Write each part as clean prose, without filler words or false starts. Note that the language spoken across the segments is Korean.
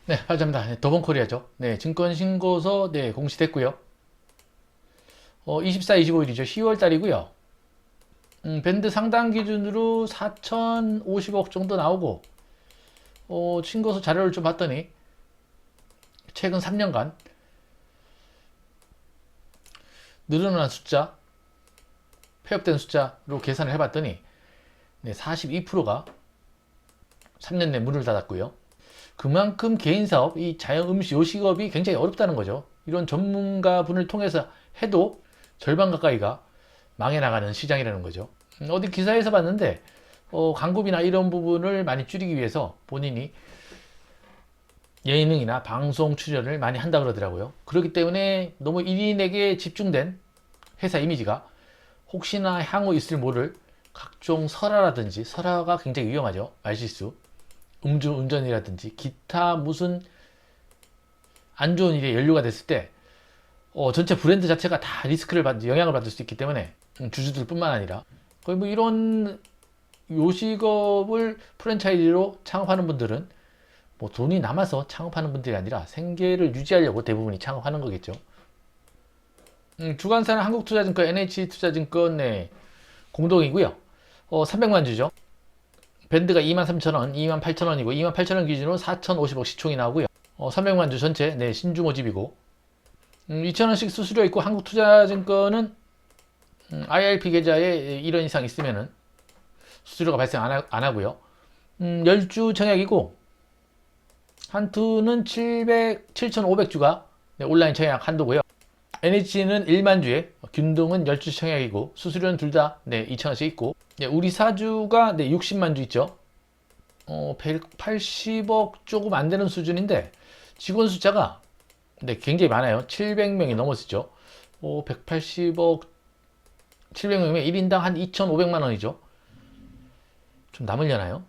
네, 감사합니다. 네, 더본코리아죠. 네, 증권신고서, 네, 공시됐고요. 24, 25일이죠. 10월 달이고요. 밴드 상단 기준으로 4,050억 정도 나오고, 신고서 자료를 좀 봤더니, 최근 3년간 늘어난 숫자, 폐업된 숫자로 계산을 해봤더니, 네, 42%가 3년 내 문을 닫았고요. 그만큼 개인 사업, 이 자영 음식 요식업이 굉장히 어렵다는 거죠. 이런 전문가분을 통해서 해도 절반 가까이가 망해 나가는 시장이라는 거죠. 어디 기사에서 봤는데 광고비나 이런 부분을 많이 줄이기 위해서 본인이 예능이나 방송 출연을 많이 한다 그러더라고요. 그렇기 때문에 너무 일인에게 집중된 회사 이미지가 혹시나 향후 있을 모를 각종 설화라든지 설화가 굉장히 위험하죠. 말실수, 음주운전이라든지 기타 무슨 안 좋은 일에 연루가 됐을 때 전체 브랜드 자체가 다 리스크를 영향을 받을 수 있기 때문에 주주들 뿐만 아니라 거의 뭐 이런 요식업을 프랜차이즈로 창업하는 분들은 뭐 돈이 남아서 창업하는 분들이 아니라 생계를 유지하려고 대부분이 창업하는 거겠죠. 주관사는 한국투자증권, NH투자증권 네, 공동이고요. 300만 주죠. 밴드가 23,000원, 28,000원이고 28,000원 기준으로 4,050억 시총이 나오고요. 300만 주 전체 네, 신주 모집이고 2,000원씩 수수료 있고 한국투자증권은 IRP 계좌에 1원 이상 있으면은 수수료가 발생 안 하고요. 10주 청약이고 한투는 7,500주가 온라인 청약 한도고요. NH는 1만 주에 균등은 10주 청약이고 수수료는 둘 다 2,000원씩 있고 우리 사주가 60만 주 있죠. 180억 조금 안 되는 수준인데 직원 숫자가 굉장히 많아요. 700명이 넘었었죠. 180억 700명이면 1인당 한 2,500만 원이죠. 좀 남으려나요?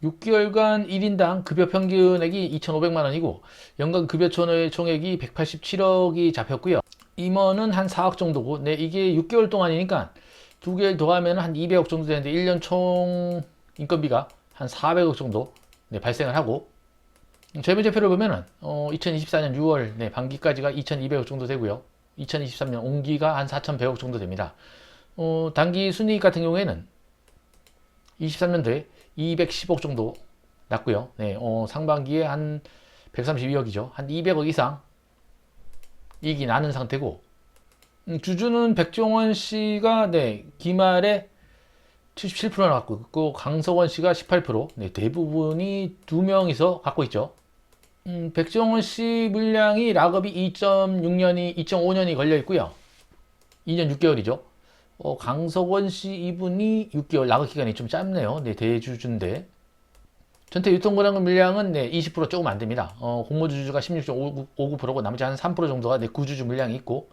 6개월간 1인당 급여 평균액이 2,500만 원이고 연간 급여 총액이 187억이 잡혔고요. 임원은 한 4억 정도고 이게 6개월 동안이니까 2개월 더하면 한 200억 정도 되는데 1년 총 인건비가 한 400억 정도 발생을 하고 재무제표를 보면은 2024년 6월 반기까지가 2,200억 정도 되고요. 2023년 온기가 한 4,100억 정도 됩니다. 단기 순이익 같은 경우에는 23년도에 210억 정도 났고요. 상반기에 한 132억이죠. 한 200억 이상 이익이 나는 상태고 주주는 백종원 씨가 기말에 77%나 갖고 있고 강석원 씨가 18%, 대부분이 두 명이서 갖고 있죠. 백종원 씨 물량이 락업이 2.5년이 걸려 있고요. 2년 6개월이죠. 강석원 씨 이분이 6개월 락업 기간이 좀 짧네요. 대주주인데 전체 유통거래 물량은 20% 조금 안 됩니다. 공모주주가 16.59%고 나머지 한 3% 정도가 구주주 물량이 있고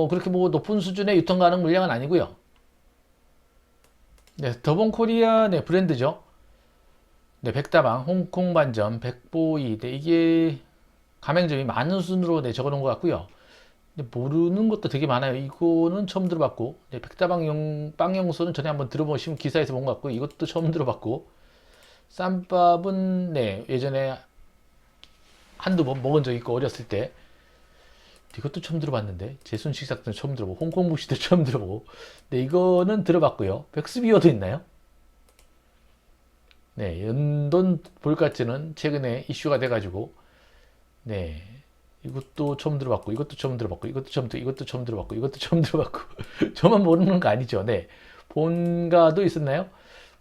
그렇게 뭐 높은 수준의 유통 가능 물량은 아니고요. 더본코리아 브랜드죠. 백다방, 홍콩 반점, 백보이 이게 가맹점이 많은 순으로 적어놓은 것 같고요. 모르는 것도 되게 많아요. 이거는 처음 들어봤고 백다방 빵영소는 전에 한번 들어보시면 기사에서 본 것 같고 이것도 처음 들어봤고 쌈밥은 예전에 한두 번 먹은 적 있고 어렸을 때 이것도 처음 들어봤는데 제순식삭도 처음 들어보고 홍콩무시도 처음 들어보고 이거는 들어봤고요. 백스비어도 있나요? 연돈 볼까치는 최근에 이슈가 돼가지고 이것도 처음 들어봤고 이것도 처음 들어봤고 이것도 처음 들어봤고 이것도 처음 들어봤고 저만 모르는 거 아니죠. 본가도 있었나요?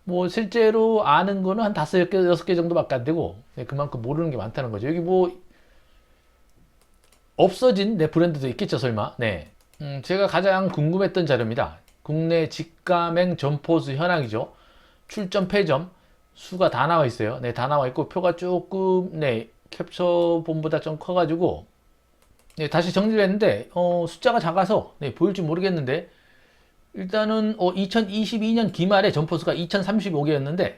뭐 실제로 아는 거는 한 5개, 6개 정도밖에 안 되고 그만큼 모르는 게 많다는 거죠. 여기 뭐 없어진 브랜드도 있겠죠, 설마. 제가 가장 궁금했던 자료입니다. 국내 직가맹 점포수 현황이죠. 출점, 폐점 수가 다 나와 있어요. 다 나와 있고 표가 조금 캡처본보다 좀 커가지고 다시 정리를 했는데 숫자가 작아서 보일지 모르겠는데 일단은 2022년 기말에 점포수가 2035개였는데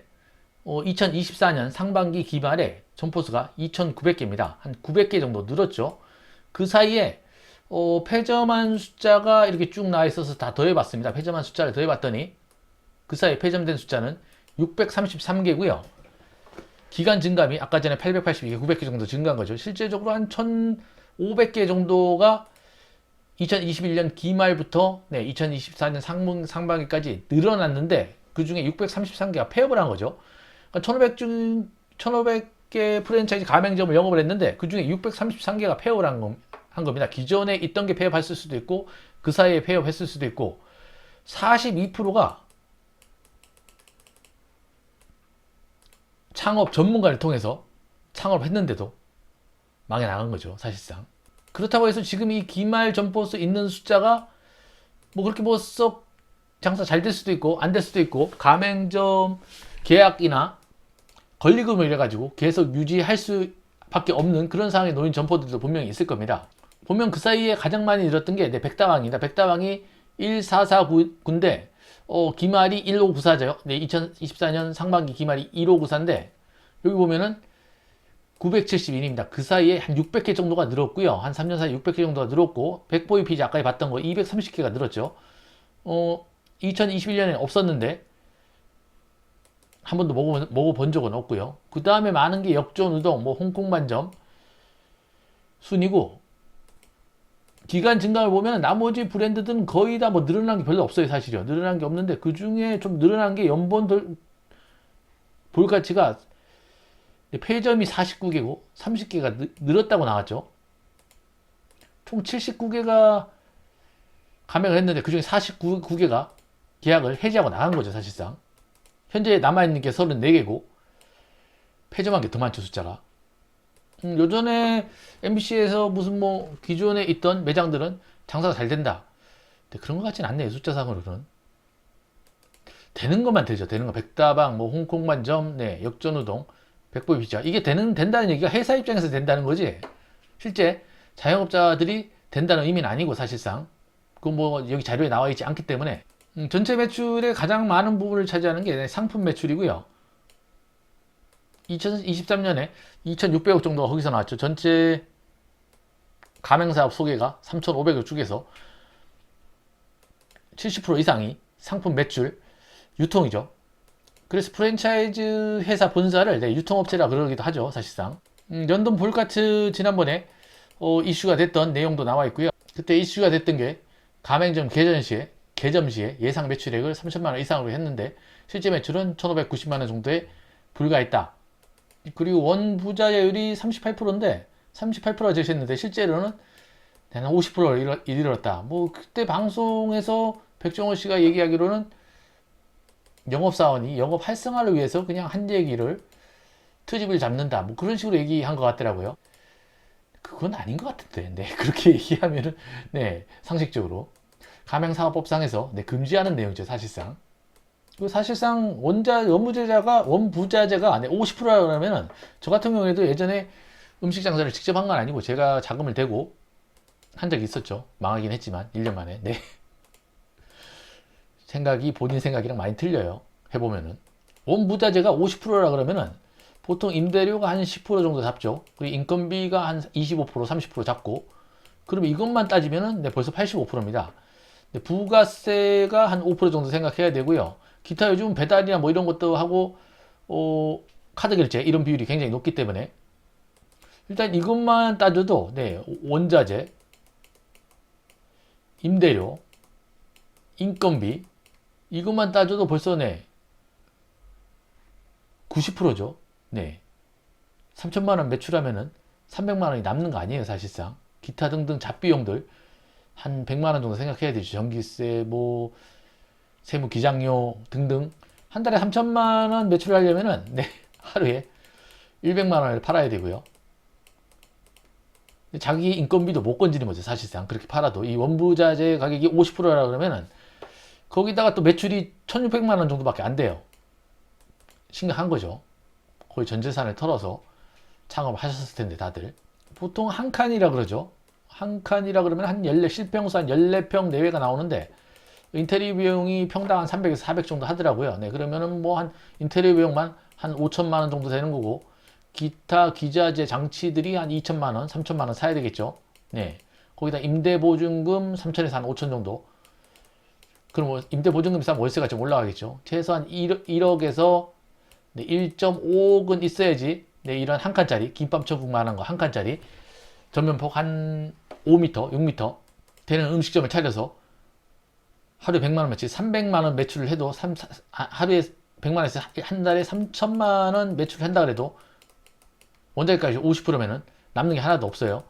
2024년 상반기 기말에 점포수가 2,900개입니다. 한 900개 정도 늘었죠. 그 사이에 폐점한 숫자가 이렇게 쭉 나와 있어서 다 더해봤습니다. 폐점한 숫자를 더해봤더니 그 사이에 폐점된 숫자는 633개고요. 기간 증감이 아까 전에 882개, 900개 정도 증가한 거죠. 실제적으로 한 1,500개 정도가 2021년 기말부터 2024년 상반기까지 늘어났는데 그 중에 633개가 폐업을 한 거죠. 그러니까 1,500개 프랜차이즈 가맹점을 영업을 했는데 그 중에 633개가 폐업을 한 겁니다. 기존에 있던 게 폐업했을 수도 있고 그 사이에 폐업했을 수도 있고 42%가 창업 전문가를 통해서 창업을 했는데도 망해 나간 거죠, 사실상. 그렇다고 해서 지금 이 기말 점포수 있는 숫자가 뭐 그렇게 뭐 썩 장사 잘 될 수도 있고 안 될 수도 있고 가맹점 계약이나 권리금을 이래가지고 계속 유지할 수밖에 없는 그런 상황에 놓인 점포들도 분명히 있을 겁니다. 보면 그 사이에 가장 많이 늘었던 게 백다방입니다. 백다방이 1449인데 기말이 1594죠. 2024년 상반기 기말이 1594인데 여기 보면은 971입니다. 그 사이에 한 600개 정도가 늘었고요. 한 3년 사이에 600개 정도가 늘었고 백보이 피자 아까 봤던 거 230개가 늘었죠. 2021년에 없었는데 한 번도 먹어본 적은 없고요. 그 다음에 많은 게 역전우동, 뭐 홍콩반점 순이고 기간 증감을 보면 나머지 브랜드들은 거의 다 뭐 늘어난 게 별로 없어요. 사실요. 늘어난 게 없는데 그 중에 좀 늘어난 게 연본 볼 가치가 폐점이 49개고 30개가 늘었다고 나왔죠. 총 79개가 가맹을 했는데 그 중에 49개가 계약을 해지하고 나간 거죠. 사실상 현재 남아있는 게 34개고 폐점한 게 더 많죠. 숫자가. 요전에 MBC에서 무슨 뭐 기존에 있던 매장들은 장사가 잘 된다. 근데 그런 것 같지는 않네요. 숫자상으로는. 되는 것만 되죠. 되는 거. 백다방, 뭐 홍콩반점, 역전우동, 백보이 피자. 이게 된다는 얘기가 회사 입장에서 된다는 거지. 실제 자영업자들이 된다는 의미는 아니고 사실상. 그건 뭐 여기 자료에 나와 있지 않기 때문에. 전체 매출의 가장 많은 부분을 차지하는 게 상품 매출이고요. 2023년에 2,600억 정도가 거기서 나왔죠. 전체 가맹사업 소개가 3,500억 중에서 70% 이상이 상품 매출, 유통이죠. 그래서 프랜차이즈 회사 본사를 유통업체라 그러기도 하죠. 사실상. 연돈 볼카트 지난번에 이슈가 됐던 내용도 나와 있고요. 그때 이슈가 됐던 게 가맹점 개점 시에 예상 매출액을 3천만 원 이상으로 했는데 실제 매출은 1,590만 원 정도에 불과했다. 그리고 원부자율이 38%인데 38%가 제시했는데 실제로는 한 50%를 이르렀다. 뭐 그때 방송에서 백종원 씨가 얘기하기로는 영업사원이 영업 활성화를 위해서 그냥 한 얘기를 트집을 잡는다. 뭐 그런 식으로 얘기한 것 같더라고요. 그건 아닌 것 같은데. 그렇게 얘기하면은 상식적으로 가맹사업법상에서 금지하는 내용이죠. 사실상. 사실상 원부자재가 50%라고 하면은 저 같은 경우에도 예전에 음식 장사를 직접 한 건 아니고 제가 자금을 대고 한 적이 있었죠. 망하긴 했지만 1년 만에. 본인 생각이랑 많이 틀려요. 해보면은 원부자재가 50%라 그러면은 보통 임대료가 한 10% 정도 잡죠. 그리고 인건비가 한 25%, 30% 잡고 그러면 이것만 따지면은 벌써 85%입니다. 부가세가 한 5% 정도 생각해야 되고요. 기타 요즘 배달이나 뭐 이런 것도 하고 카드 결제 이런 비율이 굉장히 높기 때문에 일단 이것만 따져도 원자재, 임대료, 인건비 이것만 따져도 벌써 90%죠. 3천만 원 매출하면은 300만 원이 남는 거 아니에요. 사실상 기타 등등 잡비용들 한 100만 원 정도 생각해야 되죠. 전기세, 뭐 세무 기장료 등등 한 달에 3천만 원 매출하려면은 하루에 100만 원을 팔아야 되고요. 자기 인건비도 못 건지는 거죠. 사실상 그렇게 팔아도 이 원부자재 가격이 50%라 그러면은 거기다가 또 매출이 1,600만 원 정도밖에 안 돼요. 심각한 거죠. 거의 전 재산을 털어서 창업을 하셨을 텐데 다들 보통 한 칸이라 그러죠. 한 칸이라 그러면 한 14, 실평수 한 14평 내외가 나오는데 인테리어 비용이 평당 한 300에서 400 정도 하더라고요. 그러면은 뭐 한 인테리어 비용만 한 5천만 원 정도 되는 거고 기타 기자재 장치들이 한 2천만 원, 3천만 원 사야 되겠죠. 거기다 임대 보증금 3천에서 한 5천 정도. 그럼 뭐 임대보증금이 싸면 월세가 좀 올라가겠죠. 최소한 1억에서 1.5억은 있어야지 이런 한 칸짜리 김밥 천국만한 거 한 칸짜리 전면폭 한 5m, 6m 되는 음식점을 차려서 하루에 100만원 매출, 300만원 매출을 해도 하루에 100만원에서 한 달에 3천만원 매출을 한다 그래도 원자재까지 50%면은 남는 게 하나도 없어요.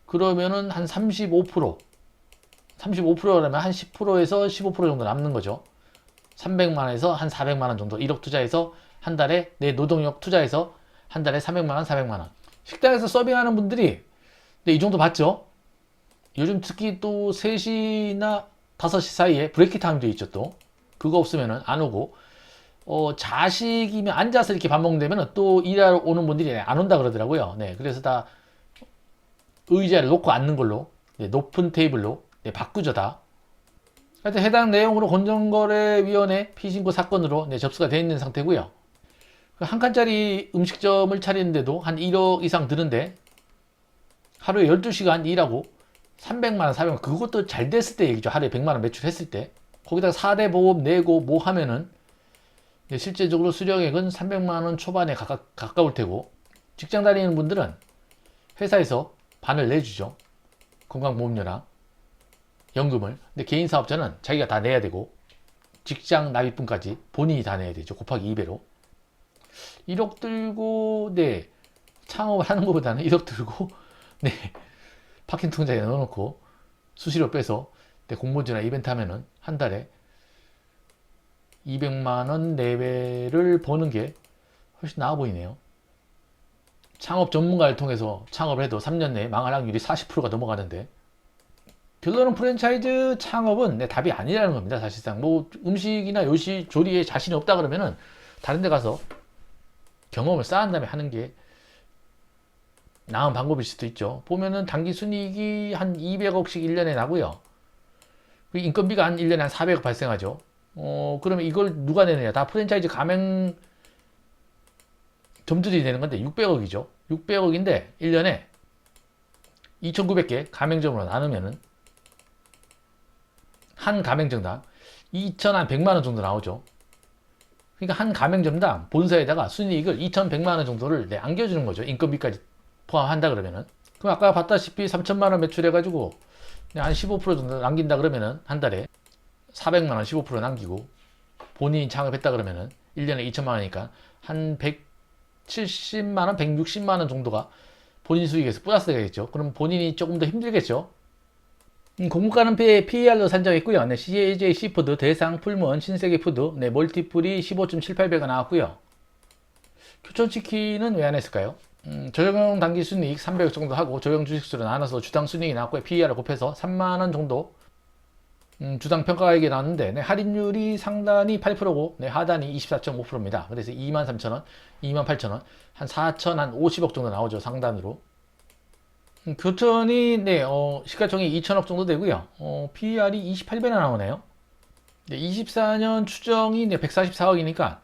그러면은 한 35%라면 한 10%에서 15% 정도 남는 거죠. 300만원에서 한 400만원 정도 1억 투자해서 한 달에 내 노동력 투자해서 한 달에 300만원, 400만원. 식당에서 서빙하는 분들이 이 정도 받죠. 요즘 특히 또 3시나 5시 사이에 브레이크 타임도 있죠. 또 그거 없으면 안 오고 자식이면 앉아서 이렇게 밥 먹는다면 또 일하러 오는 분들이 안 온다 그러더라고요. 네, 그래서 다 의자를 놓고 앉는 걸로 높은 테이블로 바꾸죠 다. 하여튼 해당 내용으로 공정거래위원회 피신고 사건으로 접수가 되어 있는 상태고요. 한 칸짜리 음식점을 차리는데도 한 1억 이상 드는데 하루에 12시간 일하고 300만원, 400만원 그것도 잘 됐을 때 얘기죠. 하루에 100만원 매출했을 때. 거기다가 4대 보험 내고 뭐 하면은 실제적으로 수령액은 300만원 초반에 가까울 테고 직장 다니는 분들은 회사에서 반을 내주죠. 건강보험료랑 연금을. 근데 개인 사업자는 자기가 다 내야 되고 직장 납입금까지 본인이 다 내야 되죠. 곱하기 2배로. 1억 들고 창업을 하는 것보다는 1억 들고 파킹 통장에 넣어놓고 수수료 빼서 공모주나 이벤트 하면은 한 달에 200만원 내외를 버는 게 훨씬 나아 보이네요. 창업 전문가를 통해서 창업을 해도 3년 내에 망할 확률이 40%가 넘어가는데 결론은 프랜차이즈 창업은 답이 아니라는 겁니다. 사실상 뭐 음식이나 요시 조리에 자신이 없다 그러면은 다른 데 가서 경험을 쌓은 다음에 하는 게 나은 방법일 수도 있죠. 보면은 단기 순이익이 한 200억씩 1년에 나고요. 인건비가 한 1년에 한 400억 발생하죠. 그러면 이걸 누가 내느냐? 다 프랜차이즈 가맹 점주들이 내는 건데 600억이죠. 600억인데 1년에 2,900개 가맹점으로 나누면은 한 가맹점당 2,100만원 정도 나오죠. 그러니까 한 가맹점당 본사에다가 순이익을 2,100만원 정도를 안겨주는 거죠. 인건비까지 포함한다 그러면은. 그럼 아까 봤다시피 3천만원 매출해가지고 한 15% 정도 남긴다 그러면은 한 달에 400만원 15% 남기고 본인이 창업했다 그러면은 1년에 2천만원이니까 한 170만원 160만원 정도가 본인 수익에서 플러스가 되겠죠. 그럼 본인이 조금 더 힘들겠죠. 공급가는 PER로 산정했고요. CJ 시푸드, 대상, 풀무원, 신세계푸드, 멀티풀이 15.78배가 나왔고요. 교촌치킨은 왜 안 했을까요? 조정 단기 순이익 300억 정도 하고 조정 주식수로 나눠서 주당 순이익이 나왔고요. PER을 곱해서 3만원 정도 주당 평가액이 나왔는데 할인율이 상단이 8%고 하단이 24.5%입니다. 그래서 23,000원, 28,000원, 한 4,050억 정도 나오죠. 상단으로. 교촌이 시가총액 2천억 정도 되고요. PER이 28배나 나오네요. 24년 추정이 144억이니까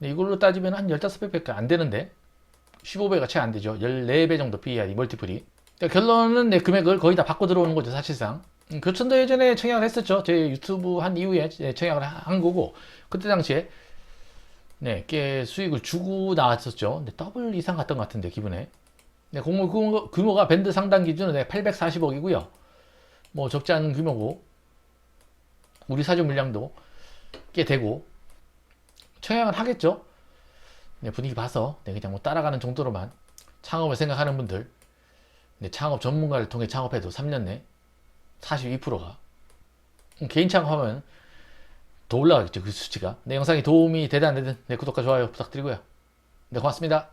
이걸로 따지면 한 15배밖에 안 되는데 15배가 채 안 되죠. 14배 정도 PER이 멀티플이. 결론은 금액을 거의 다 바꿔 들어오는 거죠. 사실상. 교촌도 예전에 청약을 했었죠. 제 유튜브 한 이후에 청약을 한 거고 그때 당시에 꽤 수익을 주고 나왔었죠. 더블 이상 갔던 것 같은데 기분에. 공모 규모가 밴드 상단 기준은 840억이고요. 뭐 적지 않은 규모고 우리 사주 물량도 꽤 되고 청약은 하겠죠. 분위기 봐서 그냥 뭐 따라가는 정도로만 창업을 생각하는 분들 창업 전문가를 통해 창업해도 3년 내 42%가 개인 창업하면 더 올라가겠죠. 그 수치가. 내 영상이 도움이 되든 안 되든 구독과 좋아요 부탁드리고요. 고맙습니다.